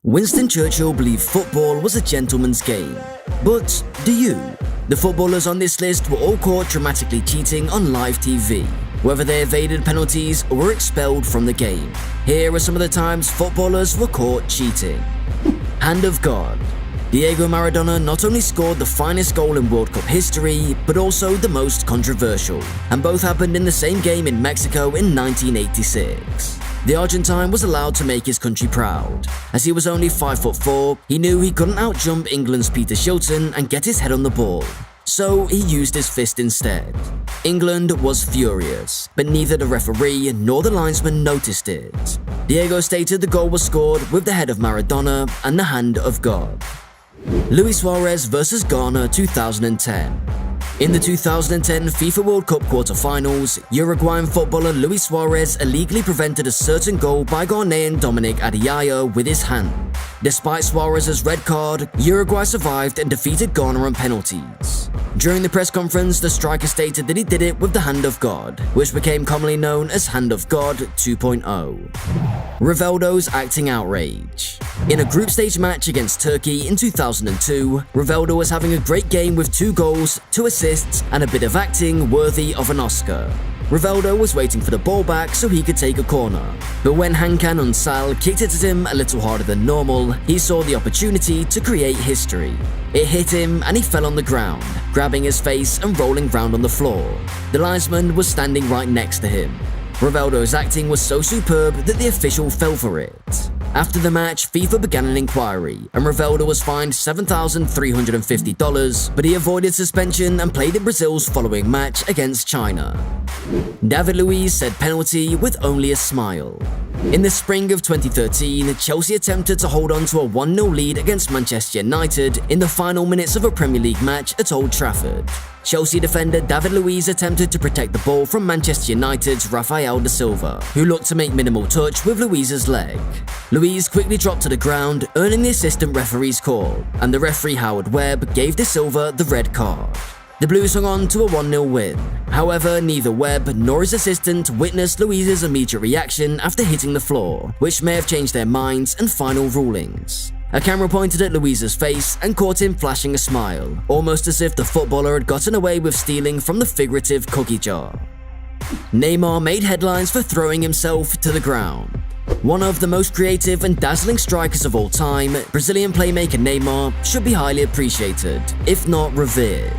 Winston Churchill believed football was a gentleman's game. But do you? The footballers on this list were all caught dramatically cheating on live TV, whether they evaded penalties or were expelled from the game. Here are some of the times footballers were caught cheating. Hand of God. Diego Maradona not only scored the finest goal in World Cup history, but also the most controversial, and both happened in the same game in Mexico in 1986. The Argentine was allowed to make his country proud. As he was only 5'4", he knew he couldn't outjump England's Peter Shilton and get his head on the ball, so he used his fist instead. England was furious, but neither the referee nor the linesman noticed it. Diego stated the goal was scored with the head of Maradona and the hand of God. Luis Suarez vs Ghana 2010. In the 2010 FIFA World Cup quarter-finals, Uruguayan footballer Luis Suarez illegally prevented a certain goal by Ghanaian Dominic Adiyaya with his hand. Despite Suarez's red card, Uruguay survived and defeated Ghana on penalties. During the press conference, the striker stated that he did it with the hand of God, which became commonly known as Hand of God 2.0. Rivaldo's acting outrage. In a group stage match against Turkey in 2002, Rivaldo was having a great game with 2 goals, 2 assists, and a bit of acting worthy of an Oscar. Rivaldo was waiting for the ball back so he could take a corner, but when Hakan Unsal kicked it at him a little harder than normal, he saw the opportunity to create history. It hit him and he fell on the ground, grabbing his face and rolling round on the floor. The linesman was standing right next to him. Rivaldo's acting was so superb that the official fell for it. After the match, FIFA began an inquiry, and Rivaldo was fined $7,350, but he avoided suspension and played in Brazil's following match against China. David Luiz said penalty with only a smile. In the spring of 2013, Chelsea attempted to hold on to a 1-0 lead against Manchester United in the final minutes of a Premier League match at Old Trafford. Chelsea defender David Luiz attempted to protect the ball from Manchester United's Rafael da Silva, who looked to make minimal touch with Luiz's leg. Luiz quickly dropped to the ground, earning the assistant referee's call, and the referee Howard Webb gave da Silva the red card. The Blues hung on to a 1-0 win. However, neither Webb nor his assistant witnessed Luiz's immediate reaction after hitting the floor, which may have changed their minds and final rulings. A camera pointed at Luiz's face and caught him flashing a smile, almost as if the footballer had gotten away with stealing from the figurative cookie jar. Neymar made headlines for throwing himself to the ground. One of the most creative and dazzling strikers of all time, Brazilian playmaker Neymar should be highly appreciated, if not revered.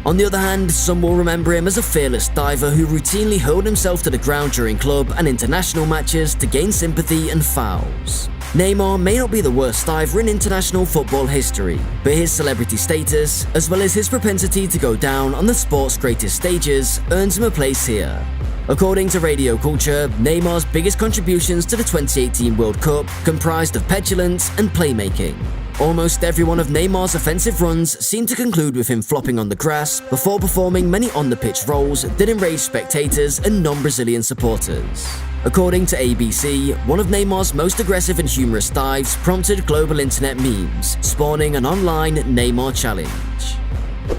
On the other hand, some will remember him as a fearless diver who routinely hurled himself to the ground during club and international matches to gain sympathy and fouls. Neymar may not be the worst diver in international football history, but his celebrity status, as well as his propensity to go down on the sport's greatest stages, earns him a place here. According to Radio Culture, Neymar's biggest contributions to the 2018 World Cup comprised of petulance and playmaking. Almost every one of Neymar's offensive runs seemed to conclude with him flopping on the grass before performing many on-the-pitch roles that enraged spectators and non-Brazilian supporters. According to ABC, one of Neymar's most aggressive and humorous dives prompted global internet memes, spawning an online Neymar challenge.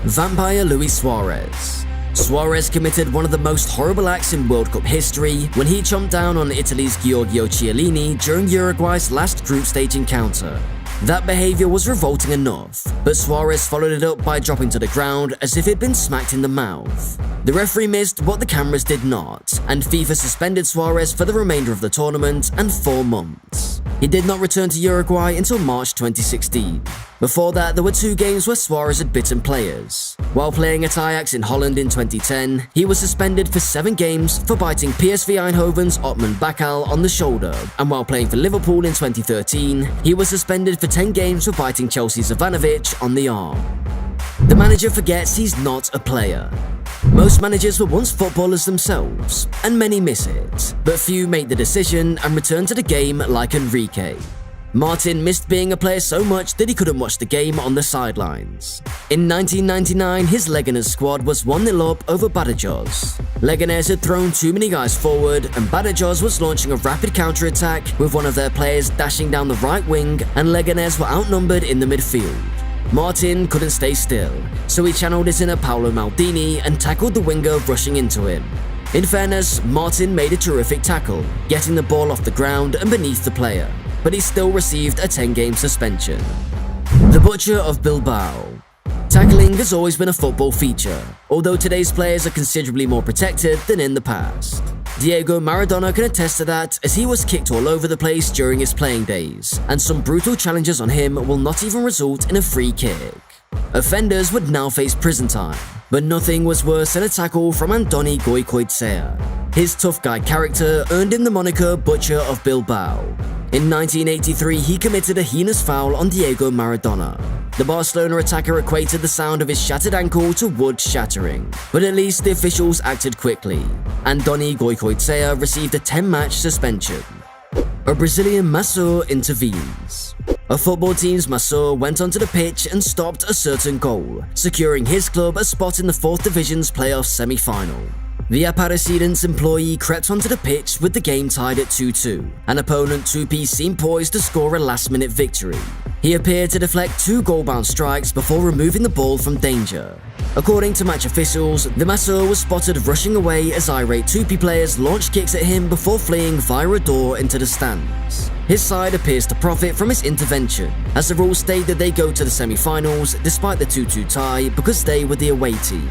Vampire Luis Suarez. Suarez committed one of the most horrible acts in World Cup history when he chomped down on Italy's Giorgio Chiellini during Uruguay's last group stage encounter. That behavior was revolting enough, but Suarez followed it up by dropping to the ground as if he'd been smacked in the mouth. The referee missed what the cameras did not, and FIFA suspended Suarez for the remainder of the tournament and 4 months. He did not return to Uruguay until March 2016. Before that, there were 2 games where Suarez had bitten players. While playing at Ajax in Holland in 2010, he was suspended for 7 games for biting PSV Eindhoven's Otman Bakal on the shoulder, and while playing for Liverpool in 2013, he was suspended for 10 games for biting Chelsea's Ivanovic on the arm. The manager forgets he's not a player. Most managers were once footballers themselves, and many miss it, but few make the decision and return to the game like Enrique. Martin missed being a player so much that he couldn't watch the game on the sidelines. In 1999, his Leganes squad was 1-0 up over Badajoz. Leganes had thrown too many guys forward, and Badajoz was launching a rapid counter-attack with one of their players dashing down the right wing, and Leganes were outnumbered in the midfield. Martin couldn't stay still, so he channeled his inner Paolo Maldini and tackled the winger rushing into him. In fairness, Martin made a terrific tackle, getting the ball off the ground and beneath the player. but he still received a 10-game suspension. The Butcher of Bilbao. Tackling has always been a football feature, although today's players are considerably more protected than in the past. Diego Maradona can attest to that, as he was kicked all over the place during his playing days, and some brutal challenges on him will not even result in a free kick. Offenders would now face prison time, but nothing was worse than a tackle from Andoni Goicoechea. His tough guy character earned him the moniker Butcher of Bilbao. In 1983, he committed a heinous foul on Diego Maradona. The Barcelona attacker equated the sound of his shattered ankle to wood shattering, but at least the officials acted quickly. Andoni Goicoechea received a 10-match suspension. A Brazilian masseur intervenes. A football team's masseur went onto the pitch and stopped a certain goal, securing his club a spot in the 4th Division's playoff semi-final. The Aparecidense employee crept onto the pitch with the game tied at 2-2, and opponent Tupi seemed poised to score a last-minute victory. He appeared to deflect 2 goal-bound strikes before removing the ball from danger. According to match officials, the masseur was spotted rushing away as irate Tupi players launched kicks at him before fleeing via a door into the stands. His side appears to profit from his intervention, as the rules state that they go to the semi-finals despite the 2-2 tie because they were the away team.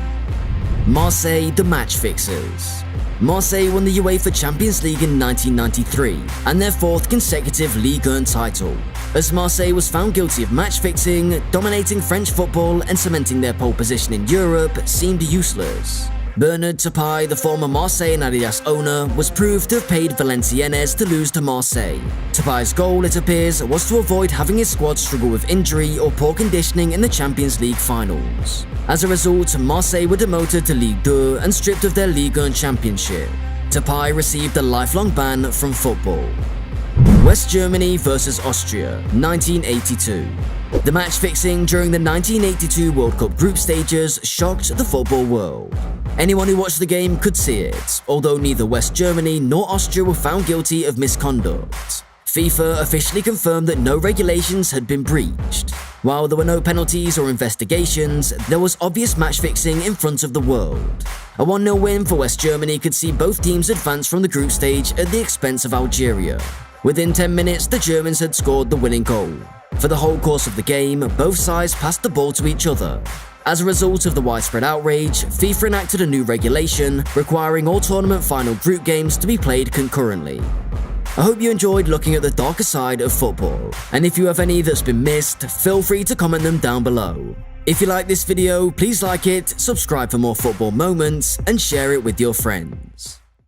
Marseille, the match fixers. Marseille won the UEFA Champions League in 1993 and their 4th consecutive Ligue 1 title, as Marseille was found guilty of match fixing. Dominating French football and cementing their pole position in Europe seemed useless. Bernard Tapie, the former Marseille and Adidas owner, was proved to have paid Valenciennes to lose to Marseille. Tapie's goal, it appears, was to avoid having his squad struggle with injury or poor conditioning in the Champions League finals. As a result, Marseille were demoted to Ligue 2 and stripped of their Ligue 1 championship. Tapie received a lifelong ban from football. West Germany vs Austria, 1982. The match fixing during the 1982 World Cup group stages shocked the football world. Anyone who watched the game could see it, although neither West Germany nor Austria were found guilty of misconduct. FIFA officially confirmed that no regulations had been breached. While there were no penalties or investigations, there was obvious match fixing in front of the world. A 1-0 win for West Germany could see both teams advance from the group stage at the expense of Algeria. Within 10 minutes, the Germans had scored the winning goal. For the whole course of the game, both sides passed the ball to each other. As a result of the widespread outrage, FIFA enacted a new regulation requiring all tournament final group games to be played concurrently. I hope you enjoyed looking at the darker side of football, and if you have any that's been missed, feel free to comment them down below. If you like this video, please like it, subscribe for more football moments, and share it with your friends.